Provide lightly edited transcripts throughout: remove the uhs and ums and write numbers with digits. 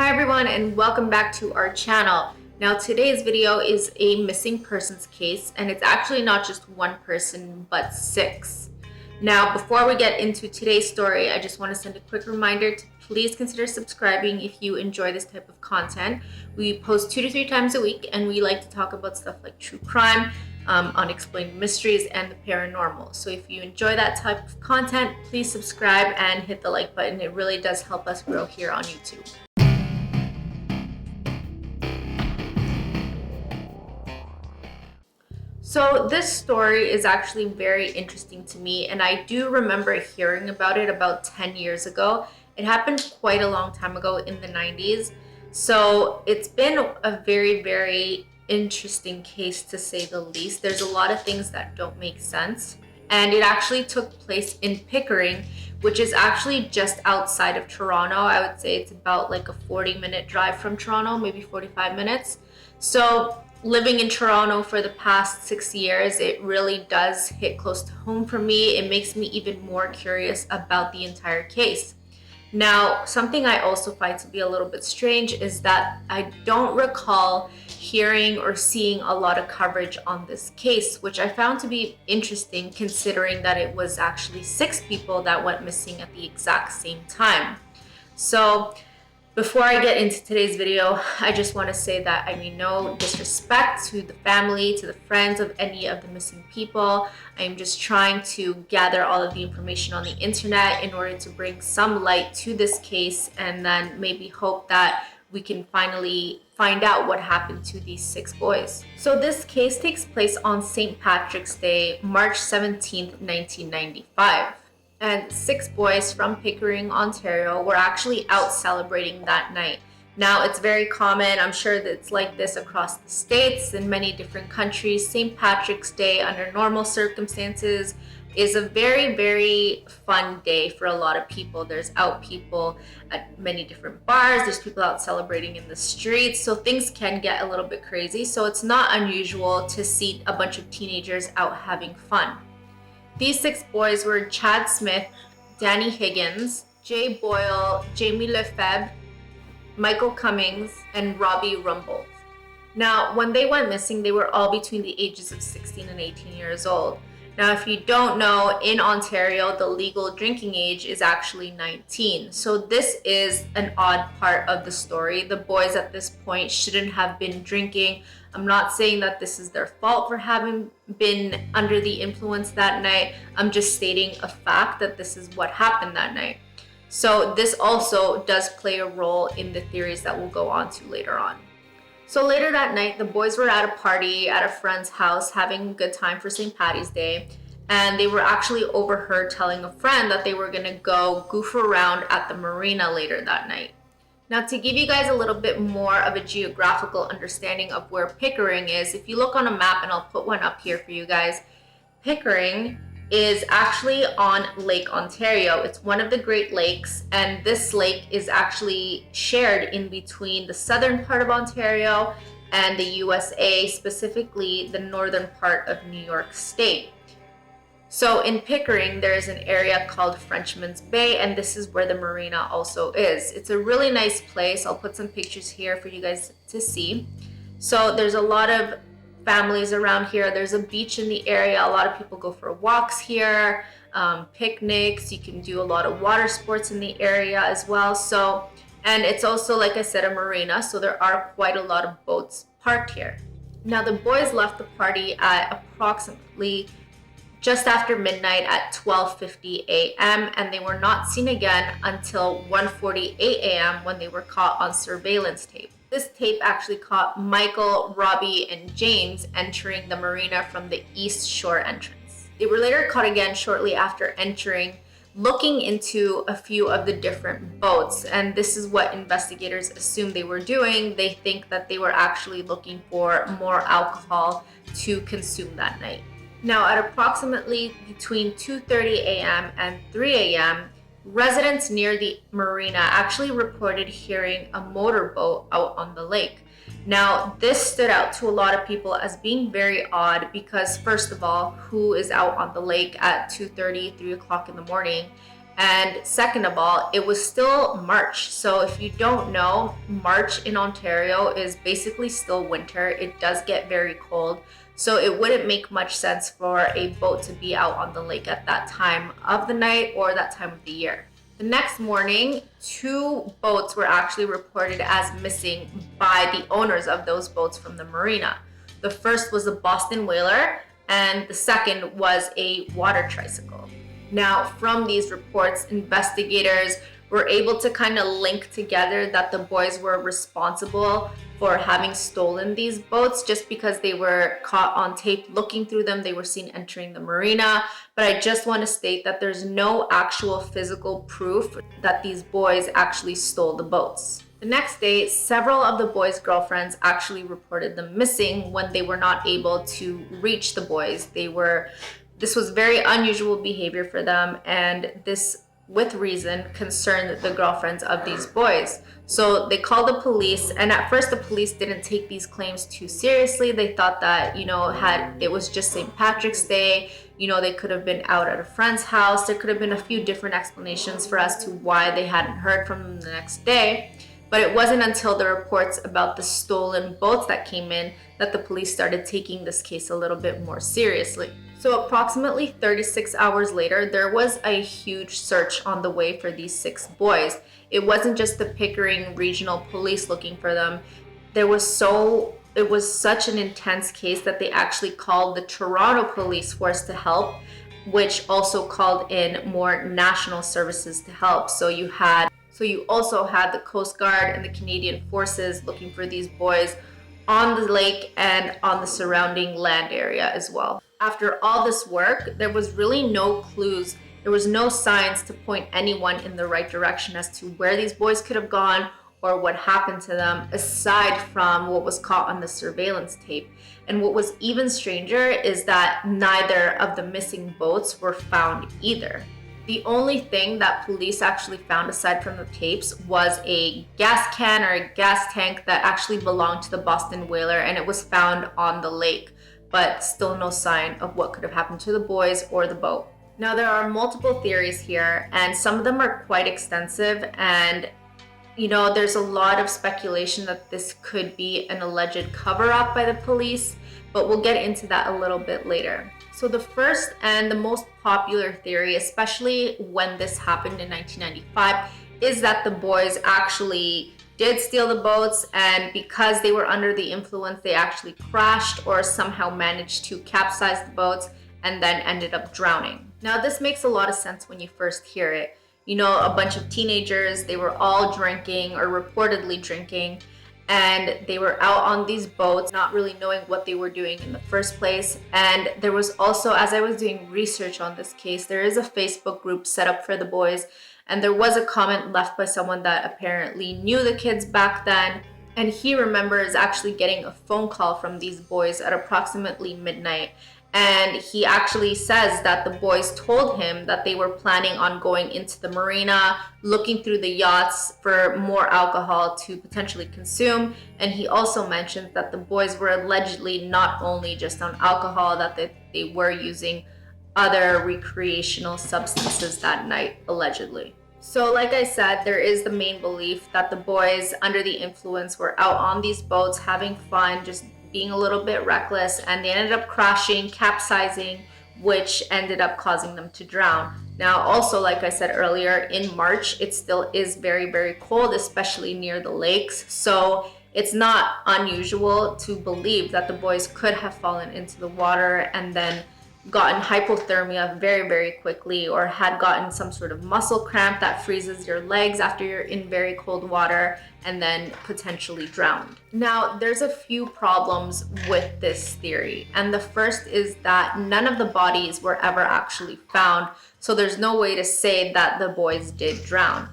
Hi everyone and welcome back to our channel. Now today's video is a missing persons case, and it's actually not just one person but six. Now before we get into today's story, I just want to send a quick reminder to please consider subscribing if you enjoy this type of content. We post 2 to 3 times a week and we like to talk about stuff like true crime, unexplained mysteries, and the paranormal. So if you enjoy that type of content, please subscribe and hit the like button. It really does help us grow here on YouTube. So this story is actually very interesting to me, and I do remember hearing about it about 10 years ago. It happened quite a long time ago in the 90s. So it's been a very interesting case, to say the least. There's a lot of things that don't make sense. And it actually took place in Pickering, which is actually just outside of Toronto. I would say it's about like a 40-minute drive from Toronto, maybe 45 minutes. So living in Toronto for the past 6 years, it really does hit close to home for me. It makes me even more curious about the entire case. Now, something I also find to be a little bit strange is that I don't recall hearing or seeing a lot of coverage on this case, which I found to be interesting considering that it was actually 6 people that went missing at the exact same time. So before I get into today's video, I just want to say that I mean no disrespect to the family, to the friends of any of the missing people. I am just trying to gather all of the information on the internet in order to bring some light to this case, and then maybe hope that we can finally find out what happened to these 6 boys. So this case takes place on St. Patrick's Day, March 17th, 1995. And 6 boys from Pickering, Ontario were actually out celebrating that night. Now, it's very common, I'm sure that it's like this across the States, in many different countries. St. Patrick's Day, under normal circumstances, is a very fun day for a lot of people. There's out people at many different bars, there's people out celebrating in the streets, so things can get a little bit crazy. So it's not unusual to see a bunch of teenagers out having fun. These 6 boys were Chad Smith, Danny Higgins, Jay Boyle, Jamie Lefebvre, Michael Cummings, and Robbie Rumble. Now, when they went missing, they were all between the ages of 16 and 18 years old. Now, if you don't know, in Ontario, the legal drinking age is actually 19. So this is an odd part of the story. The boys at this point shouldn't have been drinking. I'm not saying that this is their fault for having been under the influence that night. I'm just stating a fact that this is what happened that night. So this also does play a role in the theories that we'll go on to later on. So later that night, the boys were at a party at a friend's house having a good time for St. Patty's Day, and they were actually overheard telling a friend that they were going to go goof around at the marina later that night. Now, to give you guys a little bit more of a geographical understanding of where Pickering is, if you look on a map, and I'll put one up here for you guys, Pickering is actually on Lake Ontario. It's one of the Great Lakes, and this lake is actually shared in between the southern part of Ontario and the USA, specifically the northern part of New York State. So in Pickering, there is an area called Frenchman's Bay, and this is where the marina also is. It's a really nice place. I'll put some pictures here for you guys to see. So there's a lot of families around here. There's a beach in the area. A lot of people go for walks here, picnics. You can do a lot of water sports in the area as well. So, and it's also, like I said, a marina, so there are quite a lot of boats parked here. Now, the boys left the party at approximately just after midnight at 12:50 a.m. and they were not seen again until 1:48 a.m. when they were caught on surveillance tape. This tape actually caught Michael, Robbie, and James entering the marina from the East Shore entrance. They were later caught again shortly after entering, looking into a few of the different boats, and this is what investigators assume they were doing. They think that they were actually looking for more alcohol to consume that night. Now, at approximately between 2:30 a.m. and 3 a.m., residents near the marina actually reported hearing a motorboat out on the lake. Now, this stood out to a lot of people as being very odd because, first of all, who is out on the lake at 2:30, 3 o'clock in the morning? And second of all, it was still March. So if you don't know, March in Ontario is basically still winter. It does get very cold. So it wouldn't make much sense for a boat to be out on the lake at that time of the night or that time of the year. The next morning, 2 boats were actually reported as missing by the owners of those boats from the marina. The first was a Boston whaler, and the second was a water tricycle. Now, from these reports, investigators were able to kind of link together that the boys were responsible for having stolen these boats just because they were caught on tape looking through them. They were seen entering the marina. But I just want to state that there's no actual physical proof that these boys actually stole the boats. The next day, several of the boys' girlfriends actually reported them missing when they were not able to reach the boys. This was very unusual behavior for them, and this, with reason, concerned the girlfriends of these boys. So they called the police, and at first the police didn't take these claims too seriously. They thought that, it was just St. Patrick's Day, they could have been out at a friend's house. There could have been a few different explanations for as to why they hadn't heard from them the next day. But it wasn't until the reports about the stolen boats that came in that the police started taking this case a little bit more seriously. So approximately 36 hours later, there was a huge search on the way for these 6 boys. It wasn't just the Pickering Regional Police looking for them. It was such an intense case that they actually called the Toronto Police Force to help, which also called in more national services to help. So you also had the Coast Guard and the Canadian Forces looking for these boys on the lake and on the surrounding land area as well. After all this work, there was really no clues. There was no signs to point anyone in the right direction as to where these boys could have gone or what happened to them, aside from what was caught on the surveillance tape. And what was even stranger is that neither of the missing boats were found either. The only thing that police actually found aside from the tapes was a gas can or a gas tank that actually belonged to the Boston whaler, and it was found on the lake, but still no sign of what could have happened to the boys or the boat. Now, there are multiple theories here, and some of them are quite extensive, and there's a lot of speculation that this could be an alleged cover-up by the police, but we'll get into that a little bit later. So the first and the most popular theory, especially when this happened in 1995, is that the boys actually did steal the boats, and because they were under the influence, they actually crashed or somehow managed to capsize the boats and then ended up drowning. Now, this makes a lot of sense when you first hear it. A bunch of teenagers, they were all drinking or reportedly drinking, and they were out on these boats not really knowing what they were doing in the first place. And there was also, as I was doing research on this case, there is a Facebook group set up for the boys, and there was a comment left by someone that apparently knew the kids back then, and he remembers actually getting a phone call from these boys at approximately midnight. And he actually says that the boys told him that they were planning on going into the marina, looking through the yachts for more alcohol to potentially consume. And he also mentions that the boys were allegedly not only just on alcohol, that they were using other recreational substances that night, allegedly. So like I said, there is the main belief that the boys under the influence were out on these boats having fun, just being a little bit reckless, and they ended up crashing, capsizing, which ended up causing them to drown. Now, also, like I said earlier, in March, it still is very, very cold, especially near the lakes. So it's not unusual to believe that the boys could have fallen into the water and then gotten hypothermia very, very quickly, or had gotten some sort of muscle cramp that freezes your legs after you're in very cold water, and then potentially drowned. Now, there's a few problems with this theory, and the first is that none of the bodies were ever actually found, so there's no way to say that the boys did drown.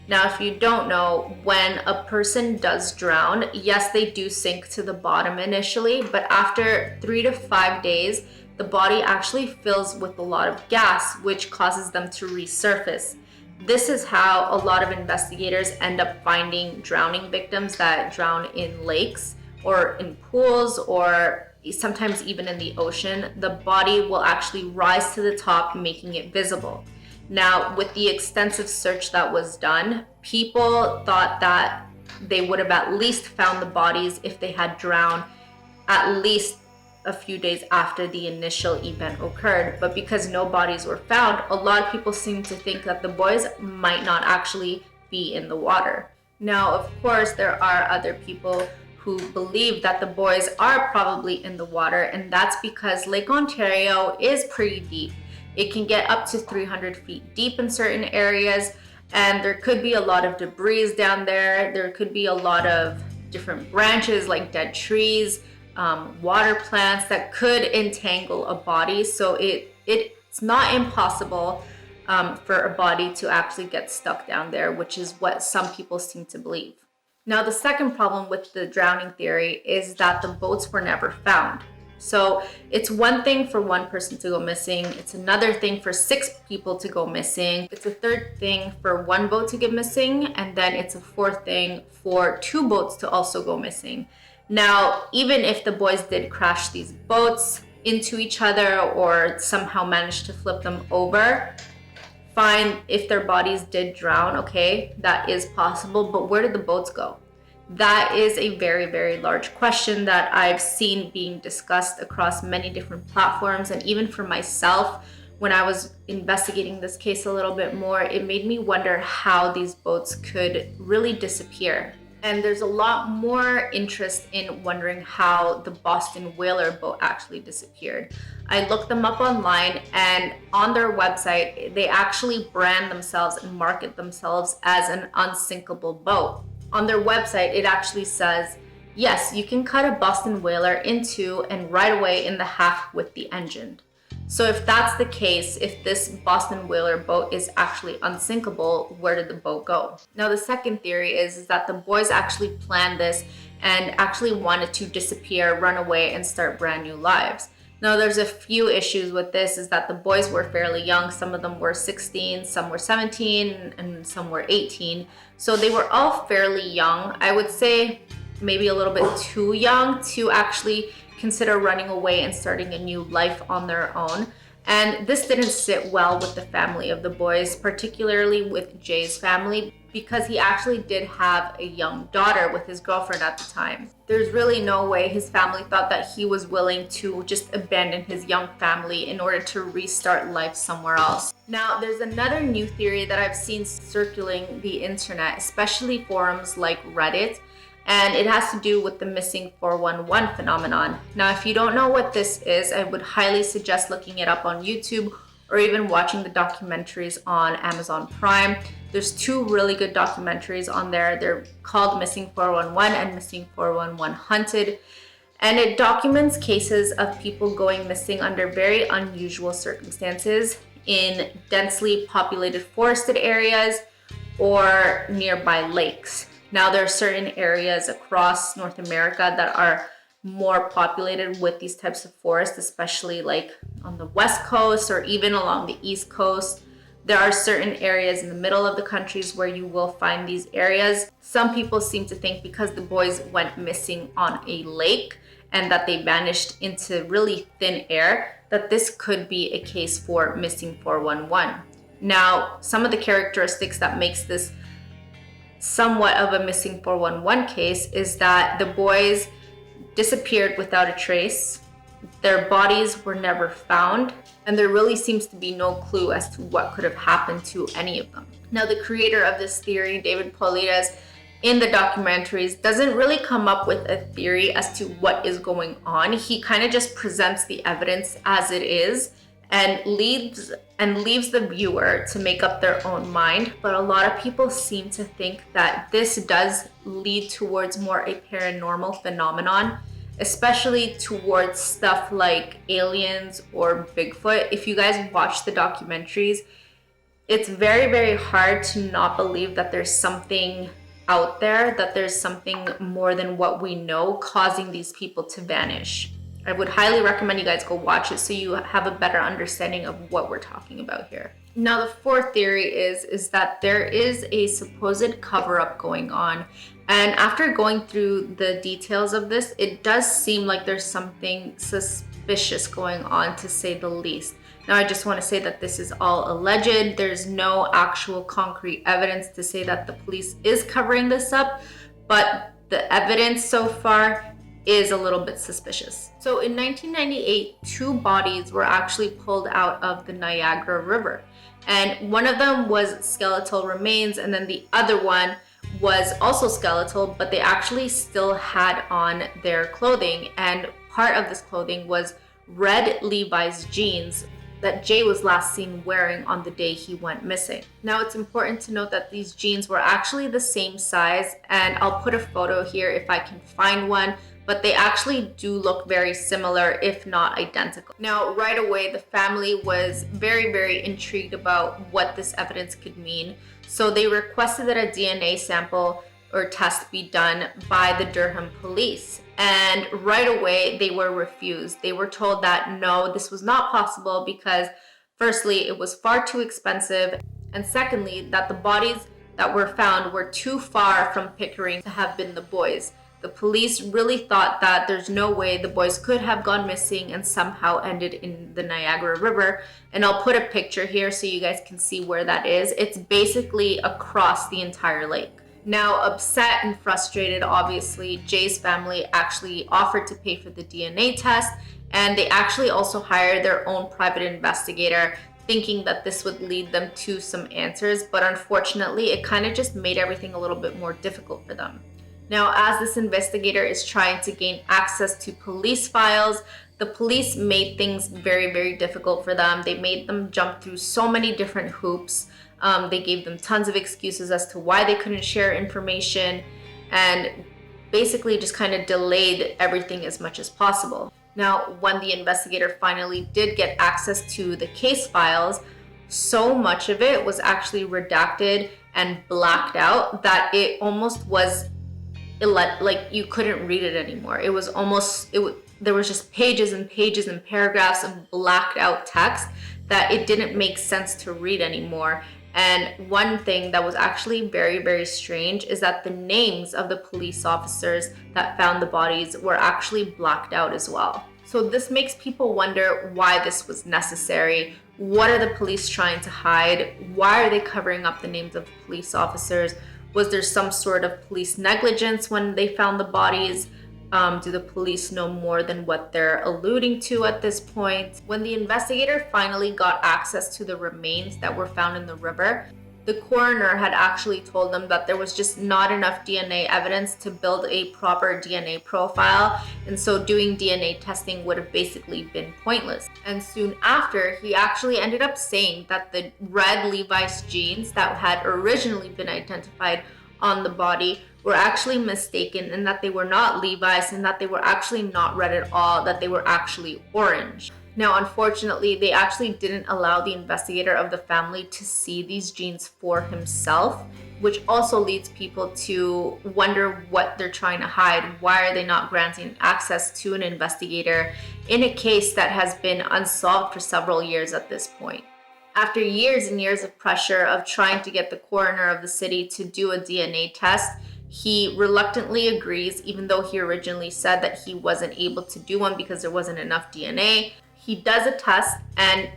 Now, if you don't know, when a person does drown, yes, they do sink to the bottom initially, but after 3 to 5 days, the body actually fills with a lot of gas, which causes them to resurface. This is how a lot of investigators end up finding drowning victims that drown in lakes or in pools or sometimes even in the ocean. The body will actually rise to the top, making it visible. Now, with the extensive search that was done, people thought that they would have at least found the bodies if they had drowned at least a few days after the initial event occurred. But because no bodies were found, a lot of people seem to think that the boys might not actually be in the water. Now, of course, there are other people who believe that the boys are probably in the water, and that's because Lake Ontario is pretty deep. It can get up to 300 feet deep in certain areas, and there could be a lot of debris down there. There could be a lot of different branches like dead trees, water plants that could entangle a body. So it's not impossible for a body to actually get stuck down there, which is what some people seem to believe. Now, the second problem with the drowning theory is that the boats were never found. So it's one thing for one person to go missing. It's another thing for 6 people to go missing. It's a third thing for one boat to get missing. And then it's a fourth thing for 2 boats to also go missing. Now, even if the boys did crash these boats into each other or somehow managed to flip them over, fine, if their bodies did drown, okay, that is possible, but where did the boats go? That is a very, very large question that I've seen being discussed across many different platforms. And even for myself, when I was investigating this case a little bit more, it made me wonder how these boats could really disappear. And there's a lot more interest in wondering how the Boston whaler boat actually disappeared. I looked them up online, and on their website, they actually brand themselves and market themselves as an unsinkable boat. On their website, it actually says, yes, you can cut a Boston whaler in 2 and right away in the half with the engine. So if that's the case, if this Boston whaler boat is actually unsinkable, where did the boat go? Now, the second theory is that the boys actually planned this and actually wanted to disappear, run away, and start brand new lives. Now, there's a few issues with this, is that the boys were fairly young. Some of them were 16, some were 17, and some were 18. So they were all fairly young. I would say maybe a little bit too young to actually consider running away and starting a new life on their own. And this didn't sit well with the family of the boys, particularly with Jay's family, because he actually did have a young daughter with his girlfriend at the time. There's really no way his family thought that he was willing to just abandon his young family in order to restart life somewhere else. Now, there's another new theory that I've seen circulating the internet, especially forums like Reddit, and it has to do with the missing 411 phenomenon. Now, if you don't know what this is, I would highly suggest looking it up on YouTube or even watching the documentaries on Amazon Prime. There's 2 really good documentaries on there. They're called Missing 411 and Missing 411 Hunted. And it documents cases of people going missing under very unusual circumstances in densely populated forested areas or nearby lakes. Now, there are certain areas across North America that are more populated with these types of forests, especially like on the West Coast or even along the East Coast. There are certain areas in the middle of the countries where you will find these areas. Some people seem to think because the boys went missing on a lake and that they vanished into really thin air, that this could be a case for missing 411. Now, some of the characteristics that makes this somewhat of a missing 411 case is that the boys disappeared without a trace, their bodies were never found, and there really seems to be no clue as to what could have happened to any of them. Now, the creator of this theory, David Paulides, in the documentaries doesn't really come up with a theory as to what is going on. He kind of just presents the evidence as it is and leaves the viewer to make up their own mind. But a lot of people seem to think that this does lead towards more a paranormal phenomenon, especially towards stuff like aliens or Bigfoot. If you guys watch the documentaries, it's very, very hard to not believe that there's something out there, that there's something more than what we know causing these people to vanish. I would highly recommend you guys go watch it so you have a better understanding of what we're talking about here. Now, the fourth theory is that there is a supposed cover-up going on. And after going through the details of this, it does seem like there's something suspicious going on, to say the least. Now, I just want to say that this is all alleged. There's no actual concrete evidence to say that the police is covering this up, but the evidence so far is a little bit suspicious. So in 1998, two bodies were actually pulled out of the Niagara River. And one of them was skeletal remains, and then the other one was also skeletal, but they actually still had on their clothing. And part of this clothing was red Levi's jeans that Jay was last seen wearing on the day he went missing. Now, it's important to note that these jeans were actually the same size, and I'll put a photo here if I can find one, but they actually do look very similar, if not identical. Now, right away, the family was very, very intrigued about what this evidence could mean. So they requested that a DNA sample or test be done by the Durham police. And right away, they were refused. They were told that no, this was not possible because firstly, it was far too expensive. And secondly, that the bodies that were found were too far from Pickering to have been the boys. The police really thought that there's no way the boys could have gone missing and somehow ended in the Niagara River. And I'll put a picture here so you guys can see where that is. It's basically across the entire lake. Now, upset and frustrated, obviously, Jay's family actually offered to pay for the DNA test, and they actually also hired their own private investigator, thinking that this would lead them to some answers. But unfortunately, it kind of just made everything a little bit more difficult for them. Now, as this investigator is trying to gain access to police files, the police made things very, very difficult for them. They made them jump through so many different hoops. They gave them tons of excuses as to why they couldn't share information, and basically just kind of delayed everything as much as possible. Now, when the investigator finally did get access to the case files, so much of it was actually redacted and blacked out that it almost was like you couldn't read it anymore. It was almost, there was just pages and pages and paragraphs of blacked out text that it didn't make sense to read anymore. And one thing that was actually very, very strange is that the names of the police officers that found the bodies were actually blacked out as well. So this makes people wonder why this was necessary. What are the police trying to hide? Why are they covering up the names of the police officers? Was there some sort of police negligence when they found the bodies? Do the police know more than what they're alluding to at this point? When the investigator finally got access to the remains that were found in the river, the coroner had actually told them that there was just not enough DNA evidence to build a proper DNA profile, and so doing DNA testing would have basically been pointless. And soon after, he actually ended up saying that the red Levi's jeans that had originally been identified on the body were actually mistaken, and that they were not Levi's, and that they were actually not red at all, that they were actually orange. Now, unfortunately, they actually didn't allow the investigator of the family to see these jeans for himself, which also leads people to wonder what they're trying to hide. Why are they not granting access to an investigator in a case that has been unsolved for several years at this point? After years and years of pressure of trying to get the coroner of the city to do a DNA test, he reluctantly agrees, even though he originally said that he wasn't able to do one because there wasn't enough DNA. He does a test and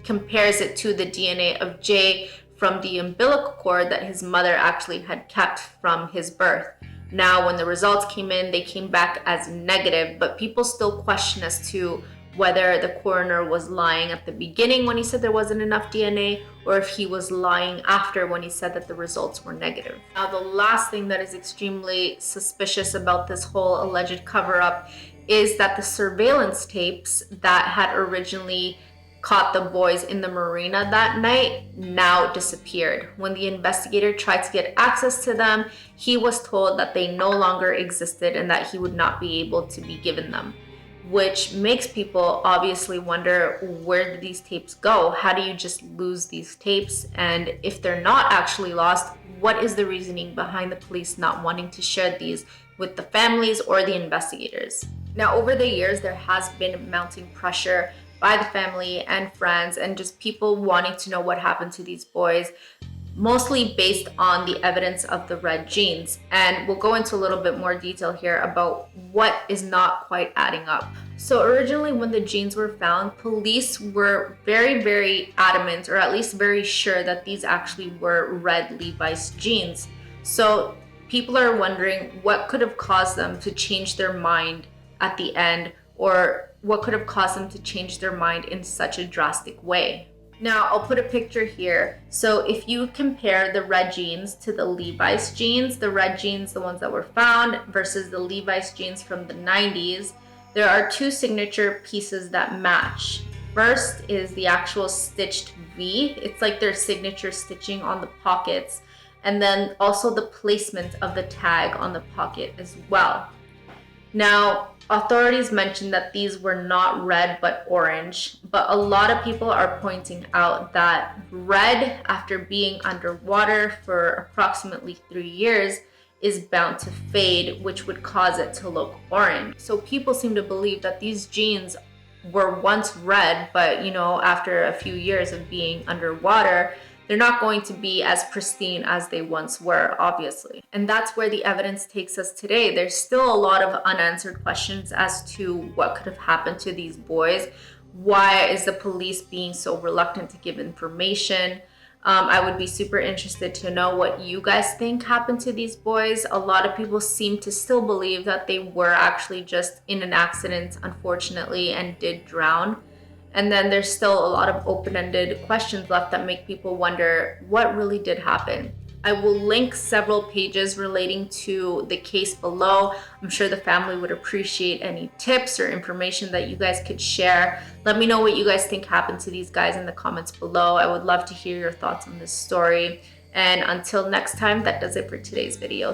compares it to the DNA of Jay from the umbilical cord that his mother actually had kept from his birth. Now, when the results came in, they came back as negative, but people still question as to whether the coroner was lying at the beginning when he said there wasn't enough DNA, or if he was lying after when he said that the results were negative. Now, the last thing that is extremely suspicious about this whole alleged cover-up is that the surveillance tapes that had originally caught the boys in the marina that night now disappeared. When the investigator tried to get access to them, he was told that they no longer existed and that he would not be able to be given them, which makes people obviously wonder, where did these tapes go? How do you just lose these tapes? And if they're not actually lost, what is the reasoning behind the police not wanting to share these with the families or the investigators? Now, over the years, there has been mounting pressure by the family and friends and just people wanting to know what happened to these boys. mostly based on the evidence of the red jeans. And we'll go into a little bit more detail here about what is not quite adding up. So originally when the jeans were found, police were very adamant, or at least very sure, that these actually were red Levi's jeans. So people are wondering what could have caused them to change their mind at the end, or what could have caused them to change their mind in such a drastic way. Now, I'll put a picture here. So if you compare the red jeans to the Levi's jeans, the red jeans, the ones that were found, versus the Levi's jeans from the 90s, there are two signature pieces that match. First is the actual stitched V. It's like their signature stitching on the pockets. And then also the placement of the tag on the pocket as well. Now, authorities mentioned that these were not red but orange, but a lot of people are pointing out that red, after being underwater for approximately 3 years, is bound to fade, which would cause it to look orange. So people seem to believe that these jeans were once red, but after a few years of being underwater, they're not going to be as pristine as they once were, obviously. And that's where the evidence takes us today. There's still a lot of unanswered questions as to what could have happened to these boys. Why is the police being so reluctant to give information? I would be super interested to know what you guys think happened to these boys. A lot of people seem to still believe that they were actually just in an accident, unfortunately, and did drown. And then there's still a lot of open-ended questions left that make people wonder what really did happen. I will link several pages relating to the case below. I'm sure the family would appreciate any tips or information that you guys could share. Let me know what you guys think happened to these guys in the comments below. I would love to hear your thoughts on this story. And until next time, that does it for today's video.